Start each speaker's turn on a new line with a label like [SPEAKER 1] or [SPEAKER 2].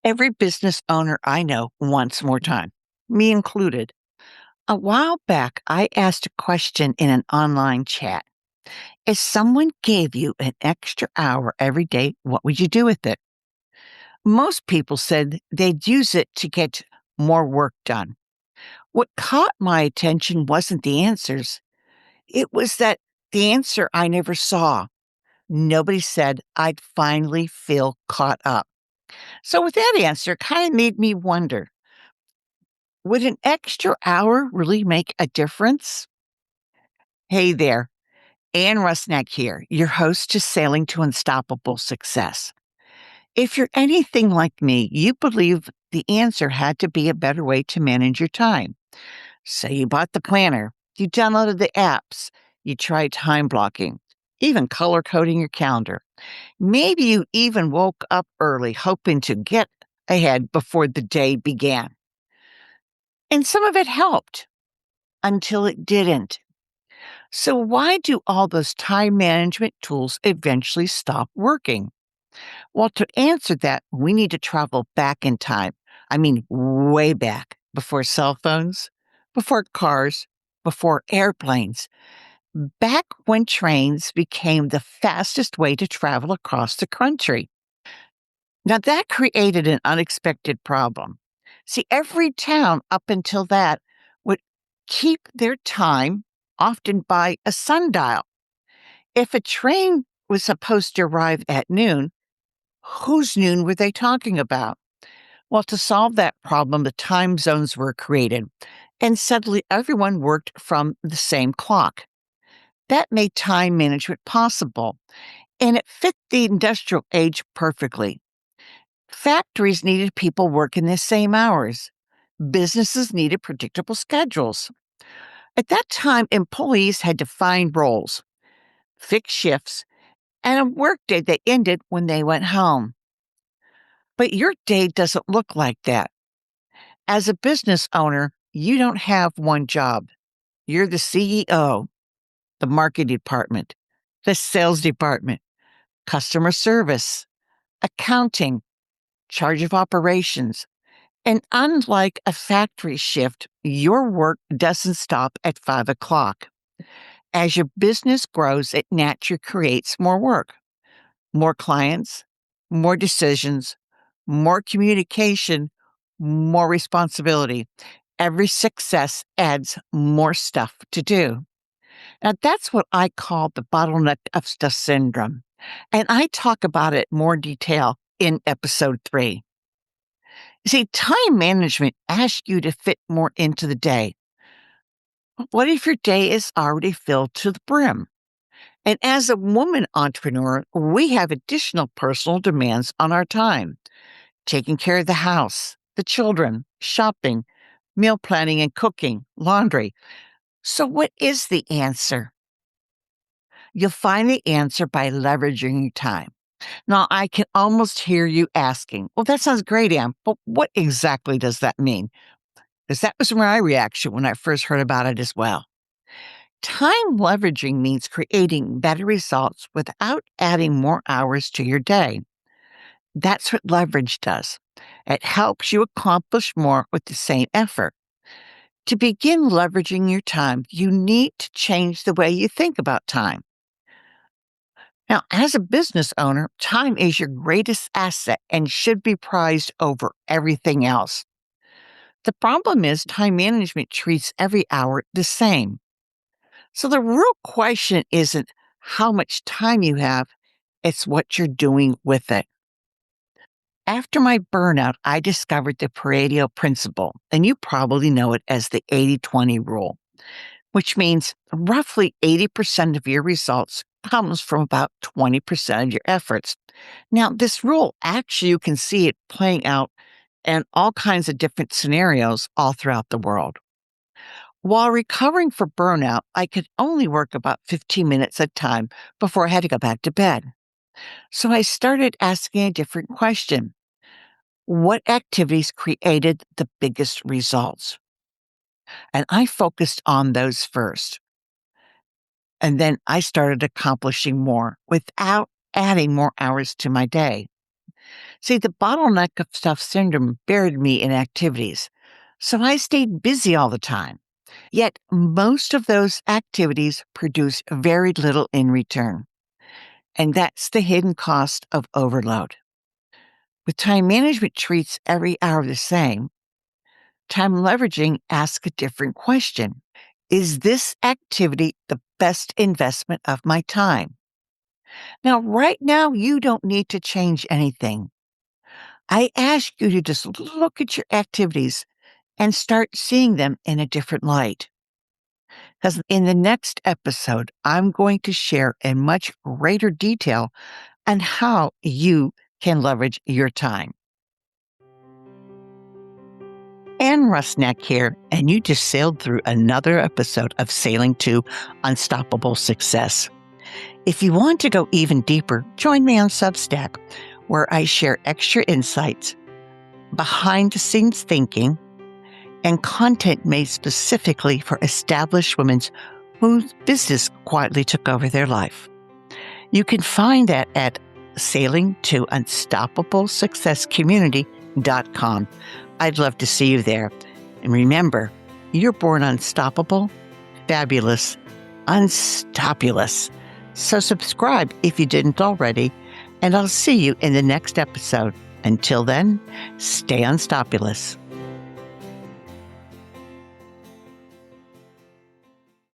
[SPEAKER 1] Every business owner I know wants more time, me included. A while back, I asked a question in an online chat. If someone gave you an extra hour every day, what would you do with it? Most people said they'd use it to get more work done. What caught my attention wasn't the answers, it was that the answer I never saw. Nobody said I'd finally feel caught up. So, with that answer, it kind of made me wonder, would an extra hour really make a difference? Hey there, Ann Rusnak here, your host to Sailing to Unstoppable Success. If you're anything like me, you believe the answer had to be a better way to manage your time. So you bought the planner, you downloaded the apps, you tried time blocking, even color coding your calendar. Maybe you even woke up early hoping to get ahead before the day began. And some of it helped until it didn't. So, why do all those time management tools eventually stop working? Well, to answer that, we need to travel back in time. I mean, way back before cell phones, before cars, before airplanes, back when trains became the fastest way to travel across the country. Now, that created an unexpected problem. See, every town up until that would keep their time, often by a sundial. If a train was supposed to arrive at noon, whose noon were they talking about? Well, to solve that problem, the time zones were created, and suddenly everyone worked from the same clock. That made time management possible, and it fit the industrial age perfectly. Factories needed people working the same hours. Businesses needed predictable schedules. At that time, employees had defined roles, fixed shifts, and a workday that ended when they went home. But your day doesn't look like that. As a business owner, you don't have one job. You're the CEO, the marketing department, the sales department, customer service, accounting, charge of operations. And unlike a factory shift, your work doesn't stop at 5 o'clock. As your business grows, it naturally creates more work, more clients, more decisions, more communication, more responsibility. Every success adds more stuff to do. Now, that's what I call the bottleneck of stuff syndrome. And I talk about it more detail in episode 3. See, time management asks you to fit more into the day. What if your day is already filled to the brim? And as a woman entrepreneur, we have additional personal demands on our time, taking care of the house, the children, shopping, meal planning and cooking, laundry. So, what is the answer? You'll find the answer by leveraging your time. Now, I can almost hear you asking, well, that sounds great, Ann, but what exactly does that mean? Because that was my reaction when I first heard about it as well. Time leveraging means creating better results without adding more hours to your day. That's what leverage does. It helps you accomplish more with the same effort. To begin leveraging your time, you need to change the way you think about time. Now, as a business owner, time is your greatest asset and should be prized over everything else. The problem is time management treats every hour the same. So the real question isn't how much time you have, it's what you're doing with it. After my burnout, I discovered the Pareto principle, and you probably know it as the 80-20 rule, which means roughly 80% of your results comes from about 20% of your efforts. Now, this rule, actually, you can see it playing out in all kinds of different scenarios all throughout the world. While recovering from burnout, I could only work about 15 minutes at a time before I had to go back to bed. So I started asking a different question. What activities created the biggest results? And I focused on those first. And then I started accomplishing more without adding more hours to my day. See, the bottleneck of stuff syndrome buried me in activities, so I stayed busy all the time. Yet most of those activities produce very little in return. And that's the hidden cost of overload. With time management treats every hour the same, time leveraging asks a different question. Is this activity the best investment of my time? Now, right now, you don't need to change anything. I ask you to just look at your activities and start seeing them in a different light. Because in the next episode, I'm going to share in much greater detail on how you can leverage your time. Ann Rusnak here, and you just sailed through another episode of Sailing to Unstoppable Success. If you want to go even deeper, join me on Substack, where I share extra insights, behind-the-scenes thinking, and content made specifically for established women whose business quietly took over their life. You can find that at sailingtounstoppablesuccesscommunity.com. I'd love to see you there. And remember, you're born unstoppable, fabulous, unstoppulous. So subscribe if you didn't already, and I'll see you in the next episode. Until then, stay unstoppulous.